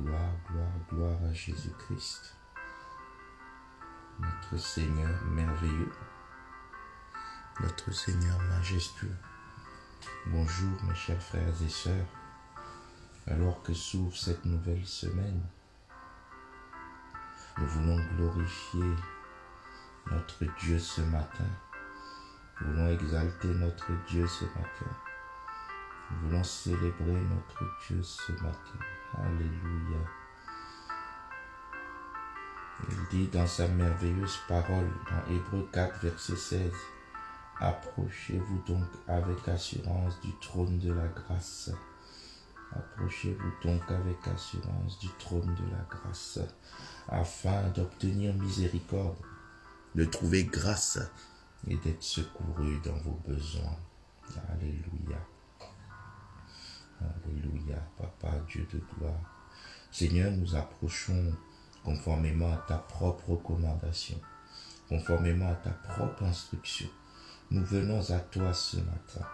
gloire, gloire, gloire à Jésus-Christ, notre Seigneur merveilleux, notre Seigneur majestueux. Bonjour mes chers frères et sœurs, alors que s'ouvre cette nouvelle semaine, nous voulons glorifier notre Dieu ce matin. Nous voulons exalter notre Dieu ce matin. Nous voulons célébrer notre Dieu ce matin. Alléluia. Il dit dans sa merveilleuse parole, dans Hébreux 4, verset 16, « Approchez-vous donc avec assurance du trône de la grâce. » Approchez-vous donc avec assurance du trône de la grâce, afin d'obtenir miséricorde, de trouver grâce et d'être secouru dans vos besoins. Alléluia. Alléluia, Papa, Dieu de gloire. Seigneur, nous approchons conformément à ta propre recommandation, conformément à ta propre instruction. Nous venons à toi ce matin.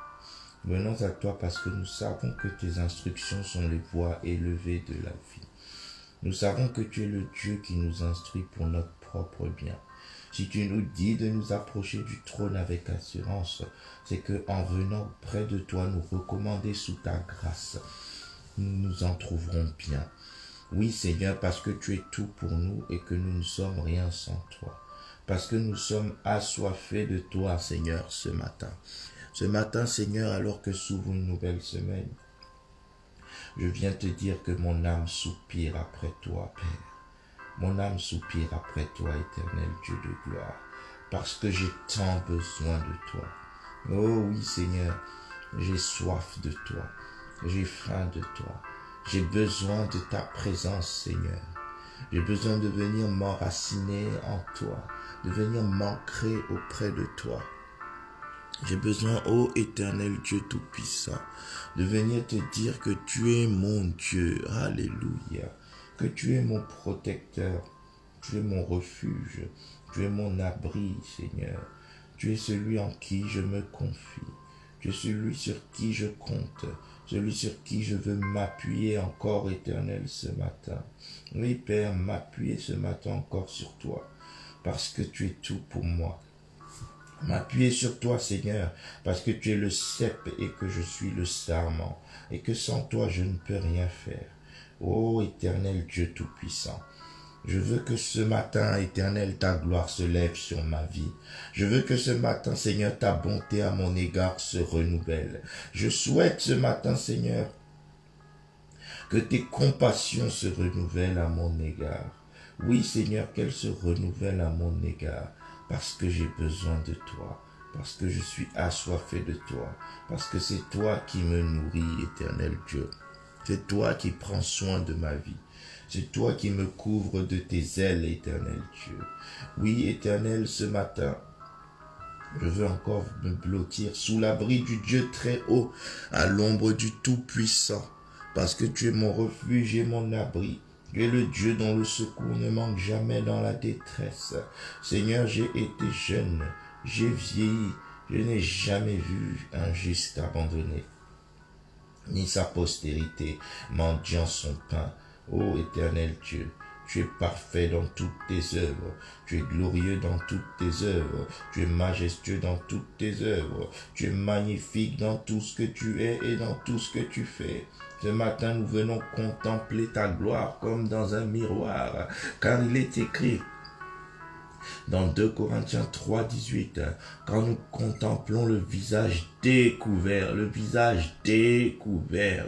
Nous venons à toi parce que nous savons que tes instructions sont les voies élevées de la vie. Nous savons que tu es le Dieu qui nous instruit pour notre propre bien. Si tu nous dis de nous approcher du trône avec assurance, c'est que en venant près de toi, nous recommander sous ta grâce, nous nous en trouverons bien. Oui, Seigneur, parce que tu es tout pour nous et que nous ne sommes rien sans toi. Parce que nous sommes assoiffés de toi, Seigneur, ce matin. Ce matin, Seigneur, alors que s'ouvre une nouvelle semaine, je viens te dire que mon âme soupire après toi, Père. Mon âme soupire après toi, éternel Dieu de gloire, parce que j'ai tant besoin de toi. Oh oui, Seigneur, j'ai soif de toi, j'ai faim de toi, j'ai besoin de ta présence, Seigneur. J'ai besoin de venir m'enraciner en toi, de venir m'ancrer auprès de toi. J'ai besoin, ô éternel Dieu Tout-Puissant, de venir te dire que tu es mon Dieu, alléluia, que tu es mon protecteur, tu es mon refuge, tu es mon abri, Seigneur. Tu es celui en qui je me confie, tu es celui sur qui je compte, celui sur qui je veux m'appuyer encore, éternel, ce matin. Oui, Père, m'appuyer ce matin encore sur toi, parce que tu es tout pour moi. M'appuyer sur toi, Seigneur, parce que tu es le cep et que je suis le sarment, et que sans toi, je ne peux rien faire. Ô éternel Dieu Tout-Puissant, je veux que ce matin, éternel, ta gloire se lève sur ma vie. Je veux que ce matin, Seigneur, ta bonté à mon égard se renouvelle. Je souhaite ce matin, Seigneur, que tes compassions se renouvellent à mon égard. Oui, Seigneur, qu'elles se renouvellent à mon égard. Parce que j'ai besoin de toi, parce que je suis assoiffé de toi, parce que c'est toi qui me nourris, éternel Dieu. C'est toi qui prends soin de ma vie. C'est toi qui me couvres de tes ailes, éternel Dieu. Oui, éternel, ce matin, je veux encore me blottir sous l'abri du Dieu très haut, à l'ombre du Tout-Puissant, parce que tu es mon refuge et mon abri. Tu es le Dieu dont le secours ne manque jamais dans la détresse. Seigneur, j'ai été jeune, j'ai vieilli, je n'ai jamais vu un juste abandonné, ni sa postérité mendiant son pain. Ô éternel Dieu, tu es parfait dans toutes tes œuvres, tu es glorieux dans toutes tes œuvres, tu es majestueux dans toutes tes œuvres, tu es magnifique dans tout ce que tu es et dans tout ce que tu fais. Ce matin, nous venons contempler ta gloire comme dans un miroir, car il est écrit dans 2 Corinthiens 3, 18, quand nous contemplons le visage découvert,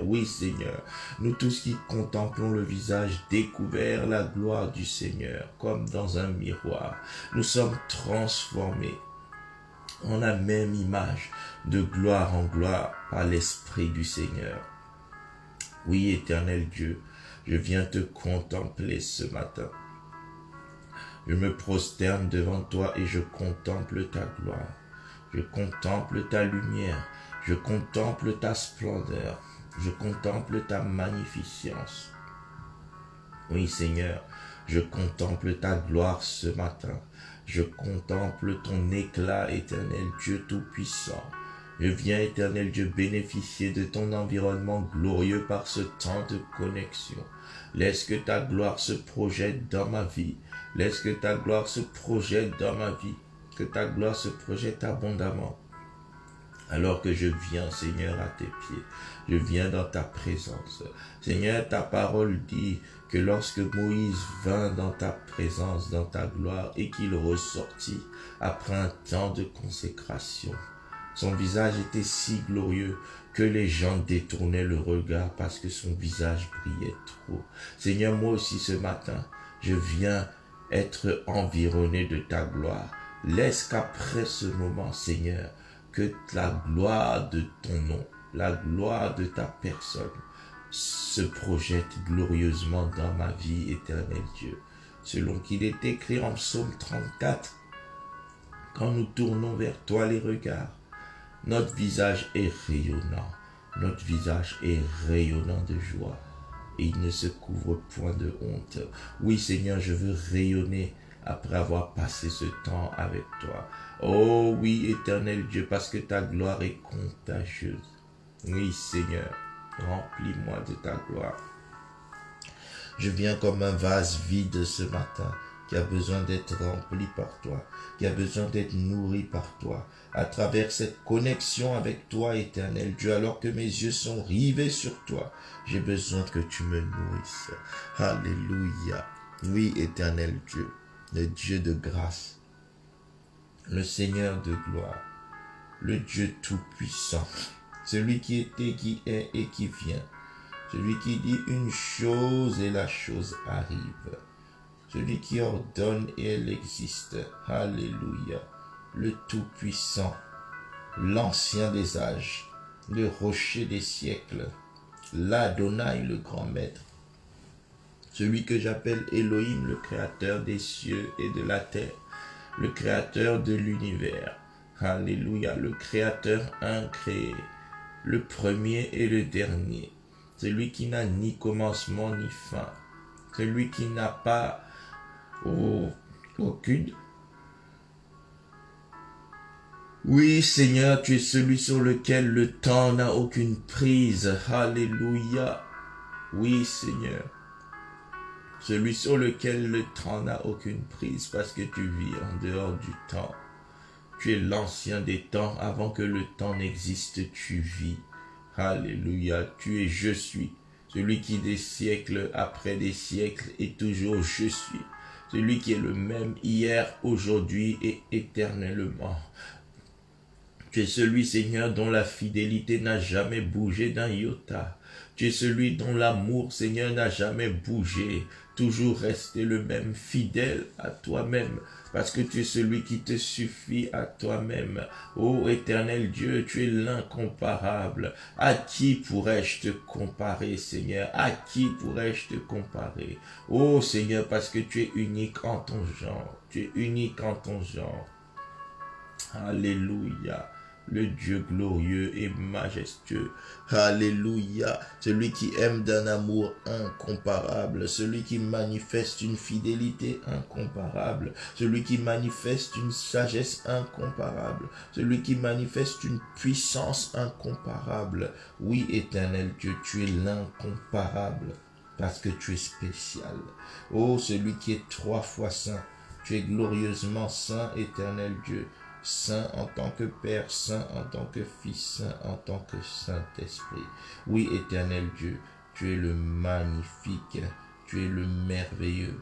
oui Seigneur, nous tous qui contemplons le visage découvert, la gloire du Seigneur, comme dans un miroir, nous sommes transformés en la même image, de gloire en gloire, par l'Esprit du Seigneur. Oui, éternel Dieu, je viens te contempler ce matin. Je me prosterne devant toi et je contemple ta gloire. Je contemple ta lumière. Je contemple ta splendeur. Je contemple ta magnificence. Oui, Seigneur, je contemple ta gloire ce matin. Je contemple ton éclat, éternel Dieu Tout-Puissant. Je viens, éternel Dieu, bénéficier de ton environnement glorieux par ce temps de connexion. Laisse que ta gloire se projette dans ma vie. Laisse que ta gloire se projette dans ma vie. Que ta gloire se projette abondamment. Alors que je viens, Seigneur, à tes pieds, je viens dans ta présence. Seigneur, ta parole dit que lorsque Moïse vint dans ta présence, dans ta gloire, et qu'il ressortit après un temps de consécration, son visage était si glorieux que les gens détournaient le regard parce que son visage brillait trop. Seigneur, moi aussi ce matin, je viens être environné de ta gloire. Laisse qu'après ce moment, Seigneur, que la gloire de ton nom, la gloire de ta personne se projette glorieusement dans ma vie, éternel Dieu. Selon qu'il est écrit en Psaume 34, quand nous tournons vers toi les regards, notre visage est rayonnant, notre visage est rayonnant de joie et il ne se couvre point de honte. Oui Seigneur, je veux rayonner après avoir passé ce temps avec toi. Oh oui, éternel Dieu, parce que ta gloire est contagieuse. Oui, Seigneur, remplis-moi de ta gloire. Je viens comme un vase vide ce matin, qui a besoin d'être rempli par toi, qui a besoin d'être nourri par toi, à travers cette connexion avec toi, éternel Dieu, alors que mes yeux sont rivés sur toi. J'ai besoin que tu me nourrisses. Alléluia. Oui, éternel Dieu, le Dieu de grâce, le Seigneur de gloire, le Dieu tout-puissant, celui qui était, qui est et qui vient, celui qui dit une chose et la chose arrive, celui qui ordonne et elle existe. Alléluia, le tout-puissant, l'ancien des âges, le rocher des siècles, l'Adonai, le grand maître, celui que j'appelle Elohim, le créateur des cieux et de la terre, le créateur de l'univers. Alléluia, le créateur incréé, le premier et le dernier, celui qui n'a ni commencement ni fin, celui qui n'a pas aucune. Oui, Seigneur, tu es celui sur lequel le temps n'a aucune prise. Alléluia. Oui, Seigneur. Celui sur lequel le temps n'a aucune prise parce que tu vis en dehors du temps. Tu es l'ancien des temps, avant que le temps n'existe, tu vis. Alléluia, tu es je suis. Celui qui des siècles après des siècles est toujours je suis. Celui qui est le même hier, aujourd'hui et éternellement. Tu es celui, Seigneur, dont la fidélité n'a jamais bougé d'un iota. Tu es celui dont l'amour, Seigneur, n'a jamais bougé. Toujours resté le même, fidèle à toi-même. Parce que tu es celui qui te suffit à toi-même. Ô éternel Dieu, tu es l'incomparable. À qui pourrais-je te comparer, Seigneur? À qui pourrais-je te comparer? Ô Seigneur, parce que tu es unique en ton genre. Tu es unique en ton genre. Alléluia. Le Dieu glorieux et majestueux. Alléluia. Celui qui aime d'un amour incomparable. Celui qui manifeste une fidélité incomparable. Celui qui manifeste une sagesse incomparable. Celui qui manifeste une puissance incomparable. Oui, éternel Dieu, tu es l'incomparable. Parce que tu es spécial. Oh, celui qui est 3 fois saint. Tu es glorieusement saint, éternel Dieu. Saint en tant que Père, Saint en tant que Fils, Saint en tant que Saint-Esprit. Oui, éternel Dieu, tu es le magnifique, tu es le merveilleux.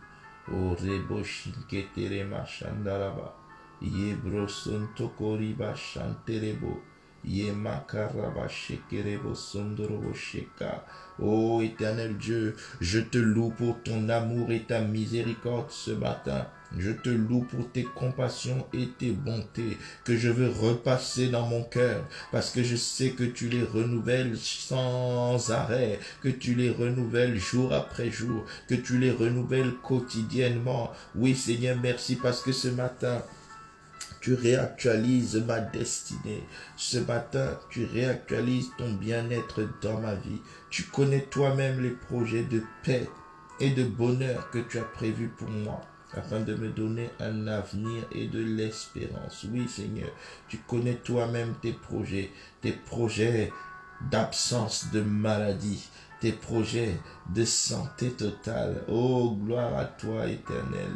O rebo shinketere machandaraba, yebro sontokoriba chanterebo, yemakaraba shekerebo sondorobo sheka. Oh éternel Dieu, je te loue pour ton amour et ta miséricorde ce matin. Je te loue pour tes compassions et tes bontés que je veux repasser dans mon cœur parce que je sais que tu les renouvelles sans arrêt, que tu les renouvelles jour après jour, que tu les renouvelles quotidiennement. Oui Seigneur, merci parce que ce matin, tu réactualises ma destinée. Ce matin, tu réactualises ton bien-être dans ma vie. Tu connais toi-même les projets de paix et de bonheur que tu as prévus pour moi. afin de me donner un avenir et de l'espérance. Oui, Seigneur, tu connais toi-même tes projets d'absence de maladie, tes projets de santé totale. Oh, gloire à toi, Éternel.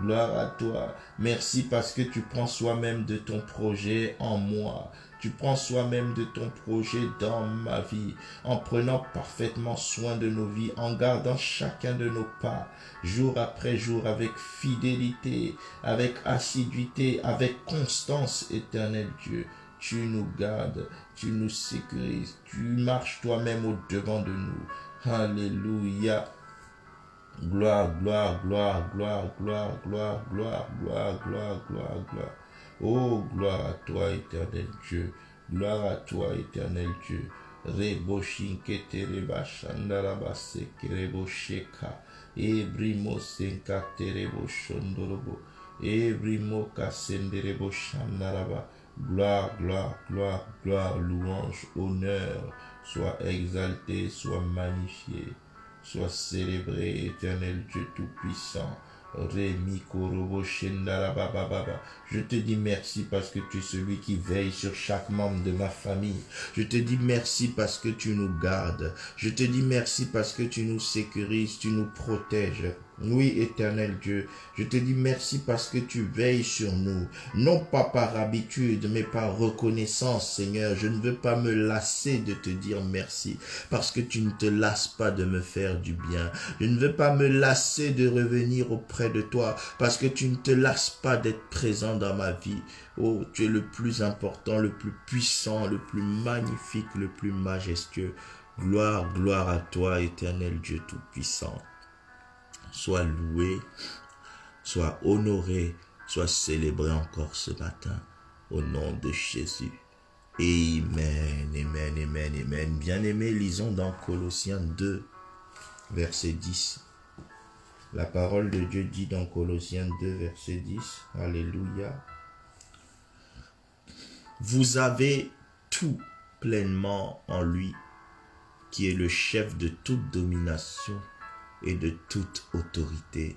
Gloire à toi. Merci parce que tu prends soi-même de ton projet en moi. Tu prends soi-même de ton projet dans ma vie, en prenant parfaitement soin de nos vies, en gardant chacun de nos pas, jour après jour, avec fidélité, avec assiduité, avec constance, Éternel Dieu. Tu nous gardes, tu nous sécurises, tu marches toi-même au-devant de nous. Alléluia. Gloire, gloire, gloire, gloire, gloire, gloire, gloire, gloire, gloire, gloire, gloire. Oh, gloire à toi, éternel Dieu. Gloire à toi, éternel Dieu. Rebo shinkete reba shandaraba seke rebo sheka. Ebrimo senka terebo shondorobo. Ebrimo kasenderebo shandaraba. Gloire, gloire, gloire, gloire, louange, honneur, soit exalté, soit magnifié. Sois célébré, éternel Dieu Tout-Puissant. Rémi Korobo Shendarabababa. Je te dis merci parce que tu es celui qui veille sur chaque membre de ma famille. Je te dis merci parce que tu nous gardes. Je te dis merci parce que tu nous sécurises, tu nous protèges. Oui, éternel Dieu, je te dis merci parce que tu veilles sur nous, non pas par habitude, mais par reconnaissance, Seigneur. Je ne veux pas me lasser de te dire merci, parce que tu ne te lasses pas de me faire du bien. Je ne veux pas me lasser de revenir auprès de toi, parce que tu ne te lasses pas d'être présent dans ma vie. Oh, tu es le plus important, le plus puissant, le plus magnifique, le plus majestueux. Gloire, gloire à toi, éternel Dieu Tout-Puissant. Sois loué, sois honoré, sois célébré encore ce matin, au nom de Jésus. Amen, amen, amen, amen. Bien-aimés, lisons dans Colossiens 2, verset 10. La parole de Dieu dit dans Colossiens 2, verset 10, Alléluia. Vous avez tout pleinement en lui, qui est le chef de toute domination et de toute autorité.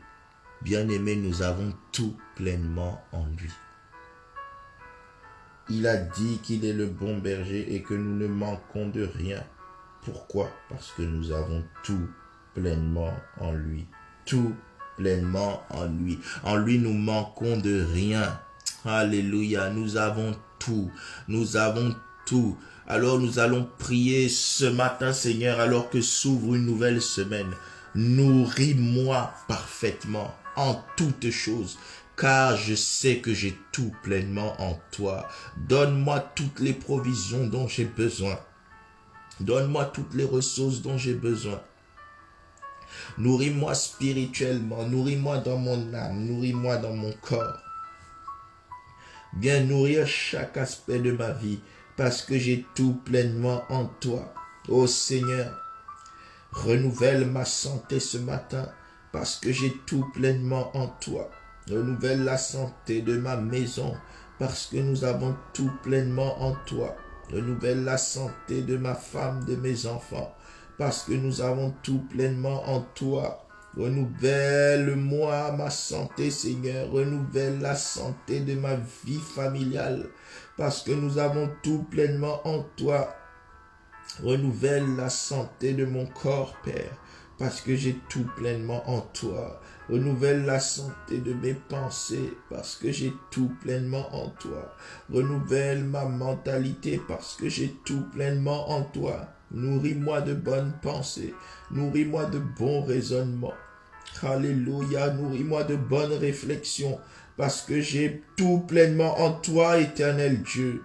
Bien-aimés, nous avons tout pleinement en lui. Il a dit qu'il est le bon berger et que nous ne manquons de rien. Pourquoi? Parce que nous avons tout pleinement en lui. Tout pleinement en lui. En lui, nous manquons de rien. Alléluia, nous avons tout. Nous avons tout. Alors nous allons prier ce matin, Seigneur, alors que s'ouvre une nouvelle semaine. Nourris-moi parfaitement en toutes choses, car je sais que j'ai tout pleinement en toi. Donne-moi toutes les provisions dont j'ai besoin. Donne-moi toutes les ressources dont j'ai besoin. Nourris-moi spirituellement, nourris-moi dans mon âme, nourris-moi dans mon corps. Viens nourrir chaque aspect de ma vie, parce que j'ai tout pleinement en toi. Ô Seigneur, renouvelle ma santé ce matin, parce que j'ai tout pleinement en toi. Renouvelle la santé de ma maison, parce que nous avons tout pleinement en toi. Renouvelle la santé de ma femme, de mes enfants, parce que nous avons tout pleinement en toi. Renouvelle-moi ma santé, Seigneur. Renouvelle la santé de ma vie familiale, parce que nous avons tout pleinement en toi. Renouvelle la santé de mon corps, Père, parce que j'ai tout pleinement en toi. Renouvelle la santé de mes pensées, parce que j'ai tout pleinement en toi. Renouvelle ma mentalité, parce que j'ai tout pleinement en toi. Nourris-moi de bonnes pensées, nourris-moi de bons raisonnements. Alléluia, nourris-moi de bonnes réflexions, parce que j'ai tout pleinement en toi, éternel Dieu.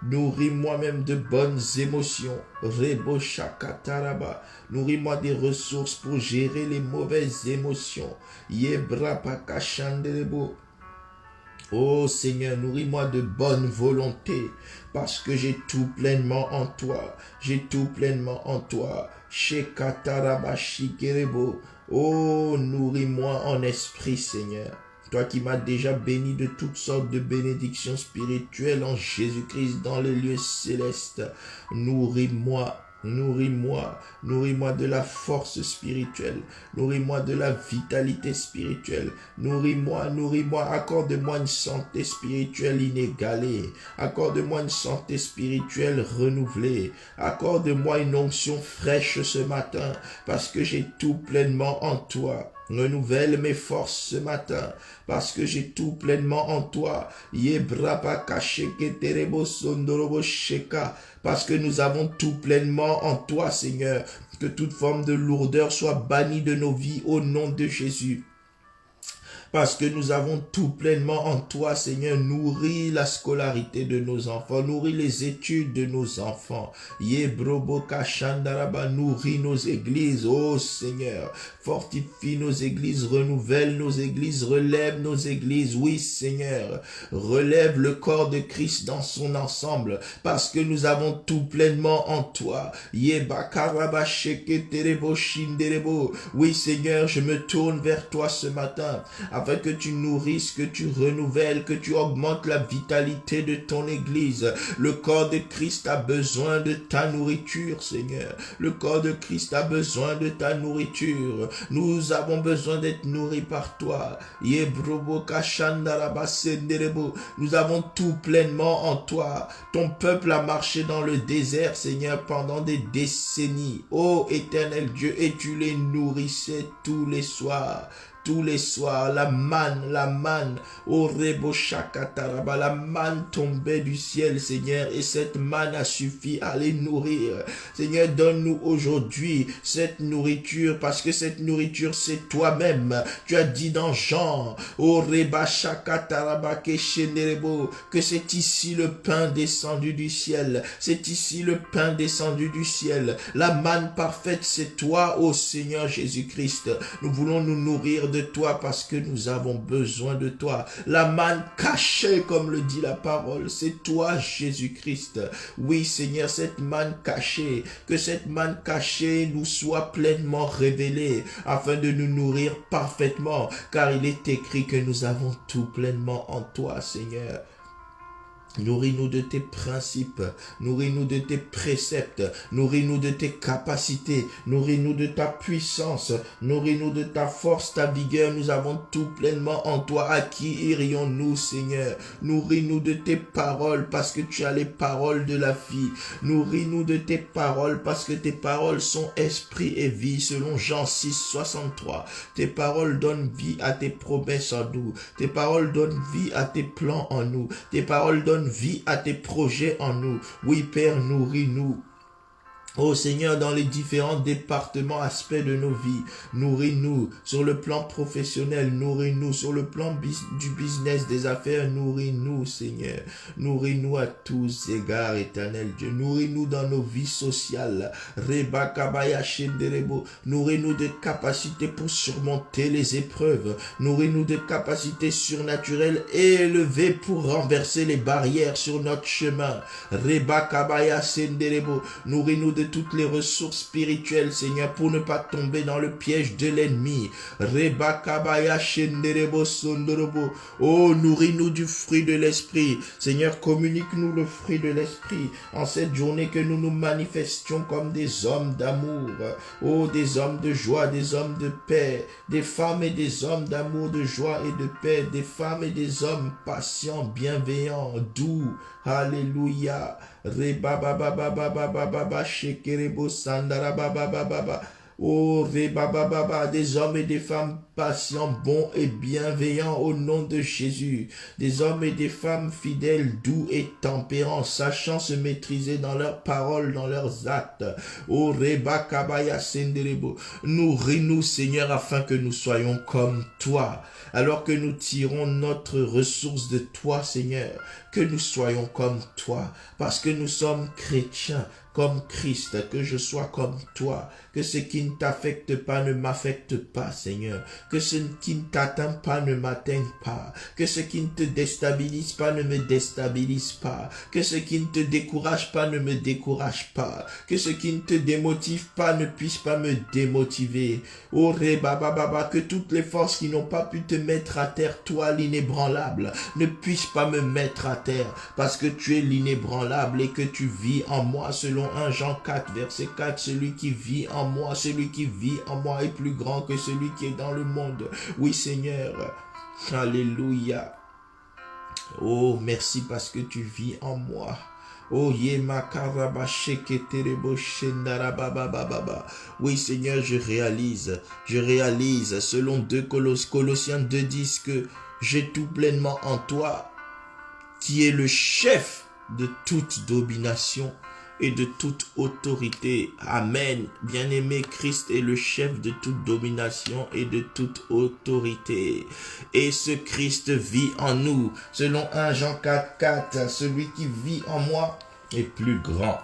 Nourris-moi même de bonnes émotions. Rebo shakataraba. Nourris-moi des ressources pour gérer les mauvaises émotions. Yebra pakashanderebo. Oh Seigneur, nourris-moi de bonne volonté, parce que j'ai tout pleinement en toi. J'ai tout pleinement en toi. Shekataraba shikerebo. Oh, nourris-moi en esprit, Seigneur. Toi qui m'as déjà béni de toutes sortes de bénédictions spirituelles en Jésus-Christ dans les lieux célestes. Nourris-moi Nourris-moi, nourris-moi de la force spirituelle, nourris-moi de la vitalité spirituelle, nourris-moi, nourris-moi, accorde-moi une santé spirituelle inégalée, accorde-moi une santé spirituelle renouvelée, accorde-moi une onction fraîche ce matin, parce que j'ai tout pleinement en toi. Renouvelle mes forces ce matin, parce que j'ai tout pleinement en toi. Parce que nous avons tout pleinement en toi, Seigneur. Que toute forme de lourdeur soit bannie de nos vies au nom de Jésus. Parce que nous avons tout pleinement en toi, Seigneur. Nourris la scolarité de nos enfants, nourris les études de nos enfants. Nourris nos églises, oh Seigneur. Fortifie nos églises, renouvelle nos églises, relève nos églises. Oui, Seigneur. Relève le corps de Christ dans son ensemble, parce que nous avons tout pleinement en toi. Oui, Seigneur, je me tourne vers toi ce matin, afin que tu nourrisses, que tu renouvelles, que tu augmentes la vitalité de ton Église. Le corps de Christ a besoin de ta nourriture, Seigneur. Le corps de Christ a besoin de ta nourriture. Nous avons besoin d'être nourris par toi. Nous avons tout pleinement en toi. Ton peuple a marché dans le désert, Seigneur, pendant des décennies. Ô éternel Dieu, et tu les nourrissais tous les soirs. Tous les soirs, la manne, au rebo shakataraba, la manne tombait du ciel, Seigneur, et cette manne a suffi à les nourrir. Seigneur, donne-nous aujourd'hui cette nourriture, parce que cette nourriture, c'est toi-même. Tu as dit dans Jean, au reba shakataraba keshenerebo, que c'est ici le pain descendu du ciel. C'est ici le pain descendu du ciel. La manne parfaite, c'est toi, ô Seigneur Jésus-Christ. Nous voulons nous nourrir de toi parce que nous avons besoin de toi. La manne cachée, comme le dit la parole, c'est toi, Jésus-Christ. Oui, Seigneur, cette manne cachée, que cette manne cachée nous soit pleinement révélée, afin de nous nourrir parfaitement, car il est écrit que nous avons tout pleinement en toi, Seigneur. Nourris-nous de tes principes, nourris-nous de tes préceptes, nourris-nous de tes capacités, nourris-nous de ta puissance, nourris-nous de ta force, ta vigueur. Nous avons tout pleinement en toi. À qui irions-nous, Seigneur? Nourris-nous de tes paroles, parce que tu as les paroles de la vie. Nourris-nous de tes paroles, parce que tes paroles sont esprit et vie, selon Jean 6, 63. Tes paroles donnent vie à tes promesses en nous. Tes paroles donnent vie à tes plans en nous. Tes paroles donnent vie à tes projets en nous. Oui, Père, nourris-nous. Oh Seigneur, dans les différents départements, aspects de nos vies, nourris-nous sur le plan professionnel, nourris-nous sur le plan du business, des affaires, nourris-nous, Seigneur. Nourris-nous à tous égards, éternel Dieu. Nourris-nous dans nos vies sociales. Nourris-nous de capacités pour surmonter les épreuves. Nourris-nous de capacités surnaturelles élevées pour renverser les barrières sur notre chemin. Nourris-nous de toutes les ressources spirituelles, Seigneur, pour ne pas tomber dans le piège de l'ennemi. Oh, nourris-nous du fruit de l'esprit. Seigneur, communique-nous le fruit de l'esprit en cette journée, que nous nous manifestions comme des hommes d'amour. Oh, des hommes de joie, des hommes de paix, des femmes et des hommes d'amour, de joie et de paix, des femmes et des hommes patients, bienveillants, doux. Alléluia. Oh, des hommes et des femmes patients, bons et bienveillants au nom de Jésus. Des hommes et des femmes fidèles, doux et tempérants, sachant se maîtriser dans leurs paroles, dans leurs actes. Oh, nourris-nous, Seigneur, afin que nous soyons comme toi. Alors que nous tirons notre ressource de toi, Seigneur, que nous soyons comme toi, parce que nous sommes chrétiens, comme Christ, que je sois comme toi, que ce qui ne t'affecte pas ne m'affecte pas, Seigneur, que ce qui ne t'atteint pas ne m'atteigne pas, que ce qui ne te déstabilise pas ne me déstabilise pas, que ce qui ne te décourage pas ne me décourage pas, que ce qui ne te démotive pas ne puisse pas me démotiver. Oh Rebababa, que toutes les forces qui n'ont pas pu te mettre à terre, toi l'inébranlable, ne puissent pas me mettre à terre, parce que tu es l'inébranlable et que tu vis en moi selon selon 1 Jean 4, verset 4, celui qui vit en moi est plus grand que celui qui est dans le monde. Oui, Seigneur. Alléluia. Oh, merci parce que tu vis en moi. Oh, oui, Seigneur, je réalise, selon 2 Colossiens 2, 10, que j'ai tout pleinement en toi, qui est le chef de toute domination et de toute autorité. Amen. Bien-aimé, Christ est le chef de toute domination et de toute autorité. Et ce Christ vit en nous. Selon 1 Jean 4, 4, celui qui vit en moi est plus grand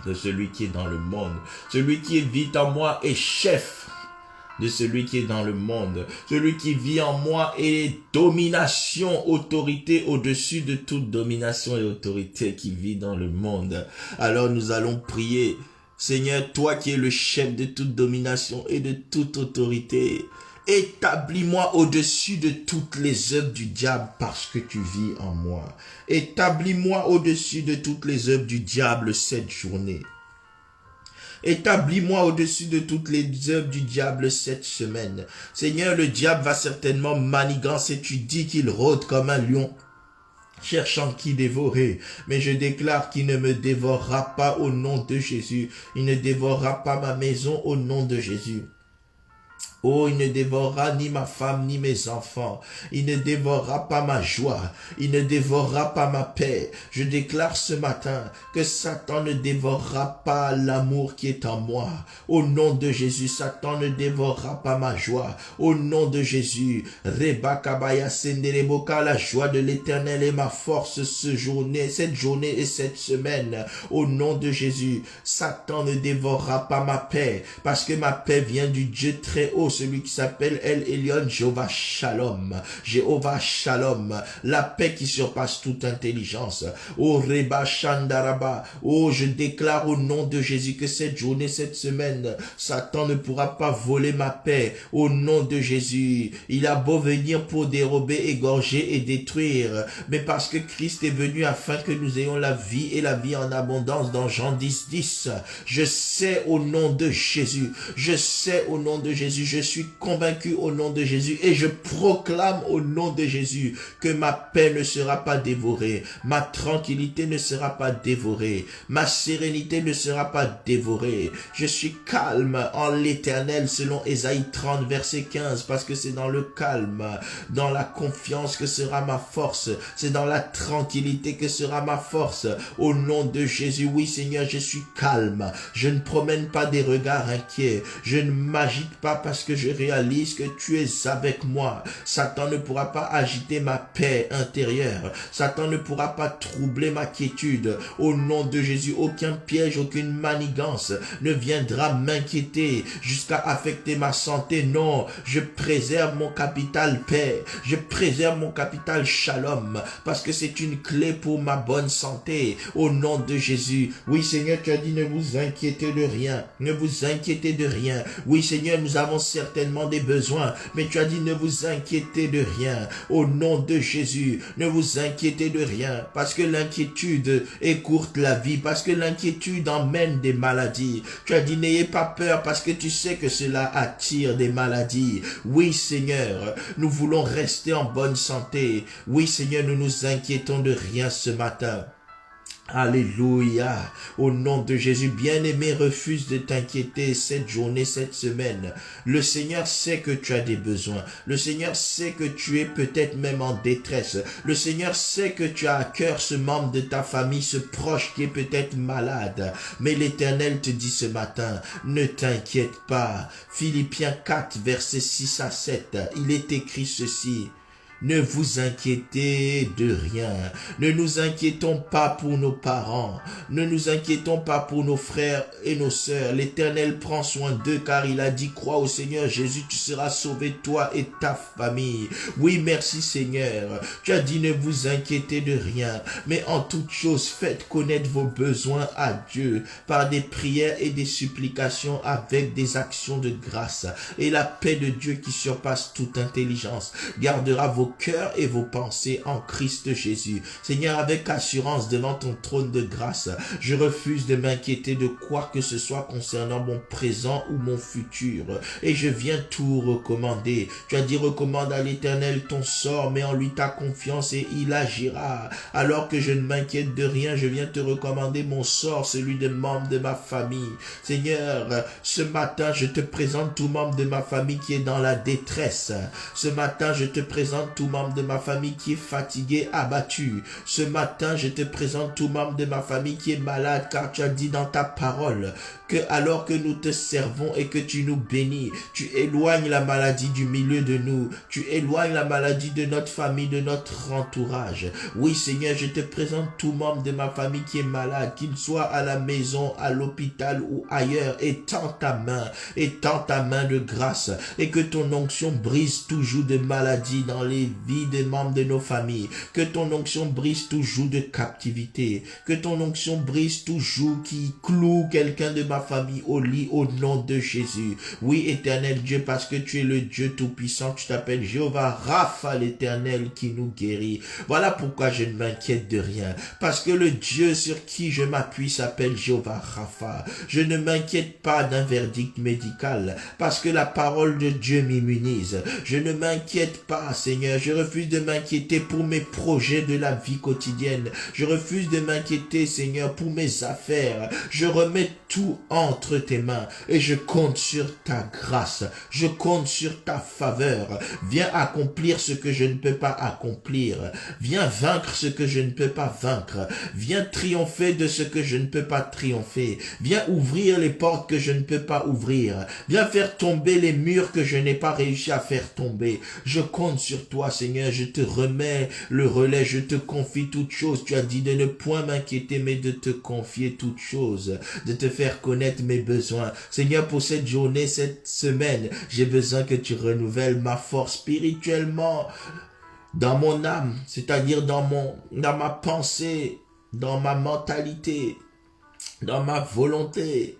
que celui qui est dans le monde. Celui qui vit en moi est chef de celui qui est dans le monde. Celui qui vit en moi est domination, autorité au-dessus de toute domination et autorité qui vit dans le monde. Alors nous allons prier. Seigneur, toi qui es le chef de toute domination et de toute autorité, établis-moi au-dessus de toutes les œuvres du diable parce que tu vis en moi. Établis-moi au-dessus de toutes les œuvres du diable cette journée. Établis-moi au-dessus de toutes les œuvres du diable cette semaine. Seigneur, le diable va certainement manigancer. Tu dis qu'il rôde comme un lion, cherchant qui dévorer. Mais je déclare qu'il ne me dévorera pas au nom de Jésus. Il ne dévorera pas ma maison au nom de Jésus. Oh, il ne dévorera ni ma femme, ni mes enfants. Il ne dévorera pas ma joie. Il ne dévorera pas ma paix. Je déclare ce matin que Satan ne dévorera pas l'amour qui est en moi. Au nom de Jésus, Satan ne dévorera pas ma joie. Au nom de Jésus, Reba Kabaya Sendereboka, la joie de l'Éternel est ma force cette journée et cette semaine. Au nom de Jésus, Satan ne dévorera pas ma paix, parce que ma paix vient du Dieu très haut, celui qui s'appelle El Elyon, Jéhovah Shalom. Jéhovah Shalom, la paix qui surpasse toute intelligence. Oh Reba Shandaraba, oh je déclare au nom de Jésus que cette journée, cette semaine, Satan ne pourra pas voler ma paix. Au nom de Jésus, il a beau venir pour dérober, égorger et détruire, mais parce que Christ est venu afin que nous ayons la vie et la vie en abondance dans Jean 10, 10. Je sais au nom de Jésus, je sais au nom de Jésus, je suis convaincu au nom de Jésus et je proclame au nom de Jésus que ma paix ne sera pas dévorée, ma tranquillité ne sera pas dévorée, ma sérénité ne sera pas dévorée. Je suis calme en l'Éternel selon Ésaïe 30 verset 15, parce que c'est dans le calme, dans la confiance que sera ma force, c'est dans la tranquillité que sera ma force. Au nom de Jésus, oui Seigneur, je suis calme, je ne promène pas des regards inquiets, je ne m'agite pas parce que je réalise que tu es avec moi. Satan ne pourra pas agiter ma paix intérieure, Satan ne pourra pas troubler ma quiétude. Au nom de Jésus, aucun piège, aucune manigance ne viendra m'inquiéter jusqu'à affecter ma santé. Non, je préserve mon capital paix, je préserve mon capital shalom, parce que c'est une clé pour ma bonne santé. Au nom de Jésus, oui Seigneur, tu as dit ne vous inquiétez de rien, ne vous inquiétez de rien. Oui Seigneur, nous avons certainement des besoins, mais tu as dit ne vous inquiétez de rien. Au nom de Jésus, ne vous inquiétez de rien, parce que l'inquiétude écourte la vie, parce que l'inquiétude emmène des maladies. Tu as dit n'ayez pas peur, parce que tu sais que cela attire des maladies. Oui Seigneur, nous voulons rester en bonne santé. Oui Seigneur, nous nous inquiétons de rien ce matin. Alléluia. Au nom de Jésus, bien-aimé, refuse de t'inquiéter cette journée, cette semaine. Le Seigneur sait que tu as des besoins. Le Seigneur sait que tu es peut-être même en détresse. Le Seigneur sait que tu as à cœur ce membre de ta famille, ce proche qui est peut-être malade. Mais l'Éternel te dit ce matin, ne t'inquiète pas. Philippiens 4, versets 6 à 7, il est écrit ceci. Ne vous inquiétez de rien. Ne nous inquiétons pas pour nos parents. Ne nous inquiétons pas pour nos frères et nos sœurs. L'Éternel prend soin d'eux car il a dit, crois au Seigneur Jésus, tu seras sauvé toi et ta famille. Oui, merci Seigneur. Tu as dit ne vous inquiétez de rien. Mais en toute chose, faites connaître vos besoins à Dieu par des prières et des supplications avec des actions de grâce. Et la paix de Dieu qui surpasse toute intelligence gardera vos cœurs et vos pensées en Christ Jésus. Seigneur, avec assurance devant ton trône de grâce, je refuse de m'inquiéter de quoi que ce soit concernant mon présent ou mon futur. Et je viens tout recommander. Tu as dit, recommande à l'Éternel ton sort, mets en lui ta confiance et il agira. Alors que je ne m'inquiète de rien, je viens te recommander mon sort, celui des membres de ma famille. Seigneur, ce matin, je te présente tout membre de ma famille qui est dans la détresse. Ce matin, je te présente tout membre de ma famille qui est fatigué, abattu. Ce matin, je te présente tout membre de ma famille qui est malade, car tu as dit dans ta parole que alors que nous te servons et que tu nous bénis, tu éloignes la maladie du milieu de nous, tu éloignes la maladie de notre famille, de notre entourage. Oui, Seigneur, je te présente tout membre de ma famille qui est malade, qu'il soit à la maison, à l'hôpital ou ailleurs. Étends ta main de grâce, et que ton onction brise tout joug de maladie dans les vies des membres de nos familles, que ton onction brise tout joug de captivité, que ton onction brise tout joug qui cloue quelqu'un de ma famille au lit au nom de Jésus. Oui, éternel Dieu, parce que tu es le Dieu tout-puissant, tu t'appelles Jéhovah Rapha, l'Éternel qui nous guérit. Voilà pourquoi je ne m'inquiète de rien, parce que le Dieu sur qui je m'appuie s'appelle Jéhovah Rapha. Je ne m'inquiète pas d'un verdict médical, parce que la parole de Dieu m'immunise. Je ne m'inquiète pas, Seigneur, je refuse de m'inquiéter pour mes projets de la vie quotidienne. Je refuse de m'inquiéter, Seigneur, pour mes affaires. Je remets tout entre tes mains et je compte sur ta grâce. Je compte sur ta faveur. Viens accomplir ce que je ne peux pas accomplir. Viens vaincre ce que je ne peux pas vaincre. Viens triompher de ce que je ne peux pas triompher. Viens ouvrir les portes que je ne peux pas ouvrir. Viens faire tomber les murs que je n'ai pas réussi à faire tomber. Je compte sur toi, Seigneur. Je te remets le relais. Je te confie toutes choses. Tu as dit de ne point m'inquiéter, mais de te confier toutes choses. De te faire connaître mes besoins. Seigneur, pour cette journée, cette semaine, j'ai besoin que tu renouvelles ma force spirituellement dans mon âme, c'est-à-dire dans ma pensée, dans ma mentalité, dans ma volonté,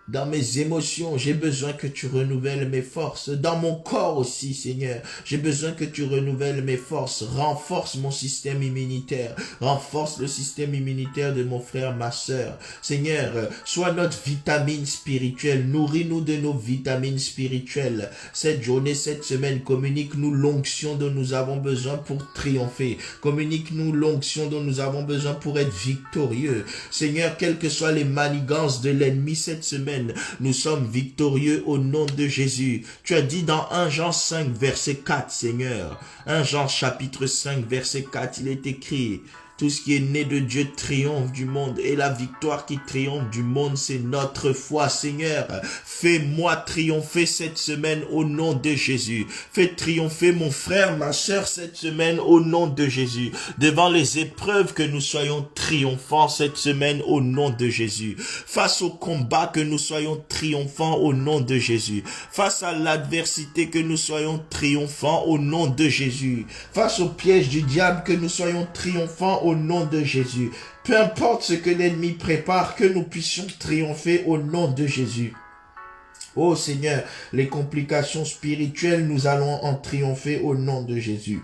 dans mes émotions. J'ai besoin que tu renouvelles mes forces. Dans mon corps aussi, Seigneur, j'ai besoin que tu renouvelles mes forces. Renforce mon système immunitaire. Renforce le système immunitaire de mon frère, ma sœur. Seigneur, sois notre vitamine spirituelle. Nourris-nous de nos vitamines spirituelles. Cette journée, cette semaine, communique-nous l'onction dont nous avons besoin pour triompher. Communique-nous l'onction dont nous avons besoin pour être victorieux. Seigneur, quelles que soient les manigances de l'ennemi cette semaine, nous sommes victorieux au nom de Jésus. Tu as dit dans 1 Jean 5 verset 4, Seigneur. 1 Jean chapitre 5 verset 4, il est écrit: tout ce qui est né de Dieu triomphe du monde, et la victoire qui triomphe du monde, c'est notre foi. Seigneur, fais-moi triompher cette semaine au nom de Jésus. Fais triompher mon frère, ma sœur cette semaine au nom de Jésus. Devant les épreuves, que nous soyons triomphants cette semaine au nom de Jésus. Face au combat, que nous soyons triomphants au nom de Jésus. Face à l'adversité, que nous soyons triomphants au nom de Jésus. Face au piège du diable, que nous soyons triomphants au nom de Jésus. Peu importe ce que l'ennemi prépare, que nous puissions triompher au nom de Jésus. Oh Seigneur, les complications spirituelles, nous allons en triompher au nom de Jésus.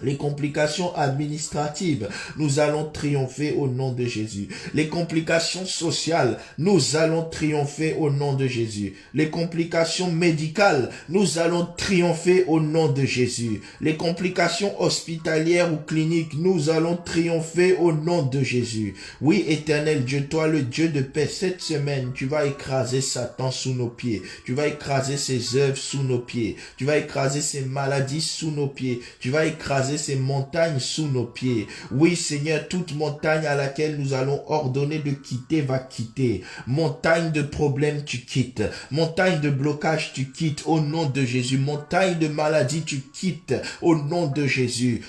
Les complications administratives, nous allons triompher au nom de Jésus. Les complications sociales, nous allons triompher au nom de Jésus. Les complications médicales, nous allons triompher au nom de Jésus. Les complications hospitalières ou cliniques, nous allons triompher au nom de Jésus. Oui, éternel Dieu, toi le Dieu de paix, cette semaine, tu vas écraser Satan sous nos pieds. Tu vas écraser ses œuvres sous nos pieds. Tu vas écraser ses maladies sous nos pieds. Tu vas écraser ces montagnes sous nos pieds. Oui, Seigneur, toute montagne à laquelle nous allons ordonner de quitter va quitter. Montagne de problèmes, tu quittes. Montagne de blocage, tu quittes au nom de Jésus. Montagne de maladie, tu quittes au nom de Jésus.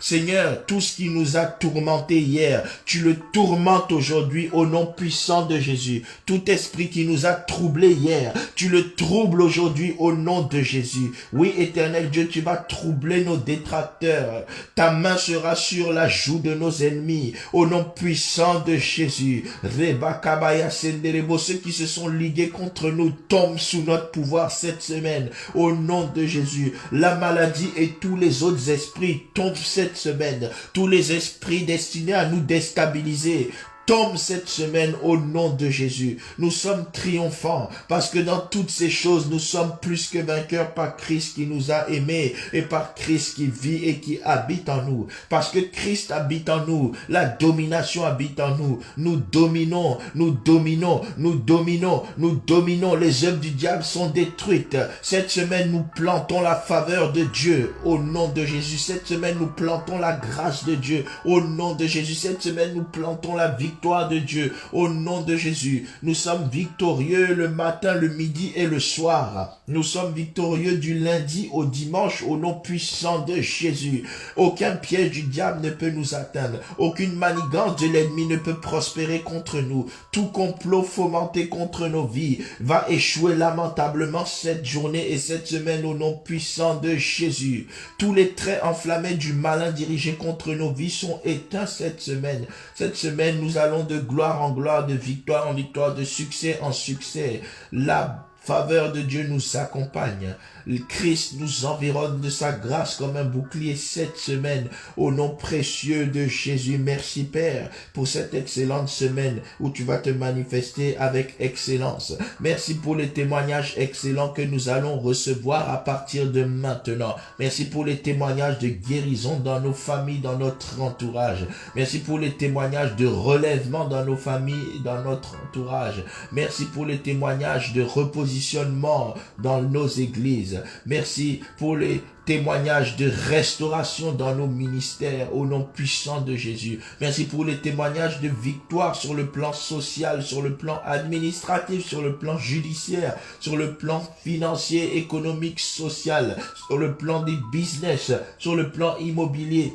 Seigneur, tout ce qui nous a tourmentés hier, tu le tourmentes aujourd'hui au nom puissant de Jésus. Tout esprit qui nous a troublés hier, tu le troubles aujourd'hui au nom de Jésus. Jésus. Oui, éternel Dieu, tu vas troubler nos détracteurs. Ta main sera sur la joue de nos ennemis. Au nom puissant de Jésus. Reba Kabaya Senderebo, ceux qui se sont ligués contre nous tombent sous notre pouvoir cette semaine. Au nom de Jésus. La maladie et tous les autres esprits tombent cette semaine. Tous les esprits destinés à nous déstabiliser tombe cette semaine au nom de Jésus. Nous sommes triomphants parce que dans toutes ces choses, nous sommes plus que vainqueurs par Christ qui nous a aimés et par Christ qui vit et qui habite en nous. Parce que Christ habite en nous, la domination habite en nous. Nous dominons, nous dominons, nous dominons, nous dominons. Les œuvres du diable sont détruites. Cette semaine, nous plantons la faveur de Dieu au nom de Jésus. Cette semaine, nous plantons la grâce de Dieu au nom de Jésus. Cette semaine, nous plantons la victoire de Dieu au nom de Jésus. Nous sommes victorieux le matin, le midi et le soir. Nous sommes victorieux du lundi au dimanche au nom puissant de Jésus. Aucun piège du diable ne peut nous atteindre. Aucune manigance de l'ennemi ne peut prospérer contre nous. Tout complot fomenté contre nos vies va échouer lamentablement cette journée et cette semaine au nom puissant de Jésus. Tous les traits enflammés du malin dirigé contre nos vies sont éteints cette semaine. Cette semaine, nous allons de gloire en gloire, de victoire en victoire, de succès en succès. La faveur de Dieu nous accompagne. Le Christ nous environne de sa grâce comme un bouclier cette semaine. Au nom précieux de Jésus, merci Père pour cette excellente semaine où tu vas te manifester avec excellence. Merci pour les témoignages excellents que nous allons recevoir à partir de maintenant. Merci pour les témoignages de guérison dans nos familles, dans notre entourage. Merci pour les témoignages de relèvement dans nos familles, dans notre entourage. Merci pour les témoignages de repositionnement dans nos églises. Merci pour les témoignages de restauration dans nos ministères au nom puissant de Jésus. Merci pour les témoignages de victoire sur le plan social, sur le plan administratif, sur le plan judiciaire, sur le plan financier, économique, social, sur le plan des business, sur le plan immobilier,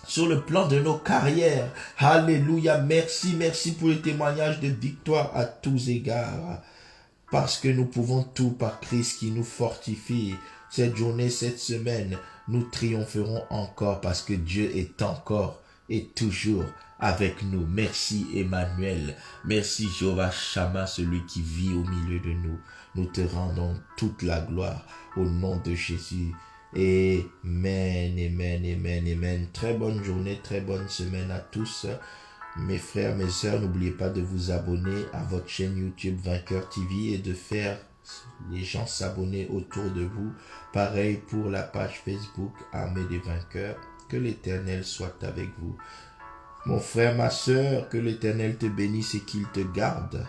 sur le plan de nos carrières. Alléluia. Merci, merci pour les témoignages de victoire à tous égards. Parce que nous pouvons tout par Christ qui nous fortifie. Cette journée, cette semaine, nous triompherons encore parce que Dieu est encore et toujours avec nous. Merci Emmanuel. Merci Jéhovah Shammah, celui qui vit au milieu de nous. Nous te rendons toute la gloire au nom de Jésus. Amen, amen, amen, amen. Très bonne journée, très bonne semaine à tous. Mes frères, mes sœurs, n'oubliez pas de vous abonner à votre chaîne YouTube Vainqueur TV et de faire les gens s'abonner autour de vous. Pareil pour la page Facebook Armée des Vainqueurs. Que l'Éternel soit avec vous. Mon frère, ma sœur, que l'Éternel te bénisse et qu'il te garde.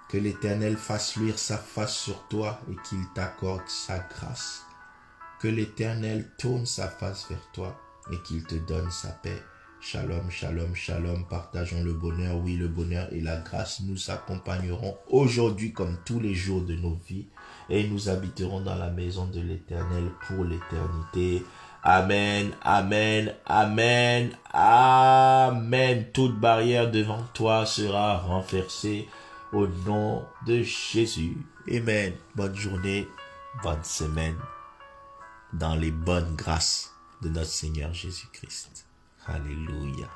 Que l'Éternel fasse luire sa face sur toi et qu'il t'accorde sa grâce. Que l'Éternel tourne sa face vers toi et qu'il te donne sa paix. Shalom, shalom, shalom. Partageons le bonheur. Oui, le bonheur et la grâce nous accompagneront aujourd'hui comme tous les jours de nos vies. Et nous habiterons dans la maison de l'Éternel pour l'éternité. Amen, amen, amen, amen. Toute barrière devant toi sera renversée au nom de Jésus. Amen. Bonne journée, bonne semaine dans les bonnes grâces de notre Seigneur Jésus-Christ. Alléluia.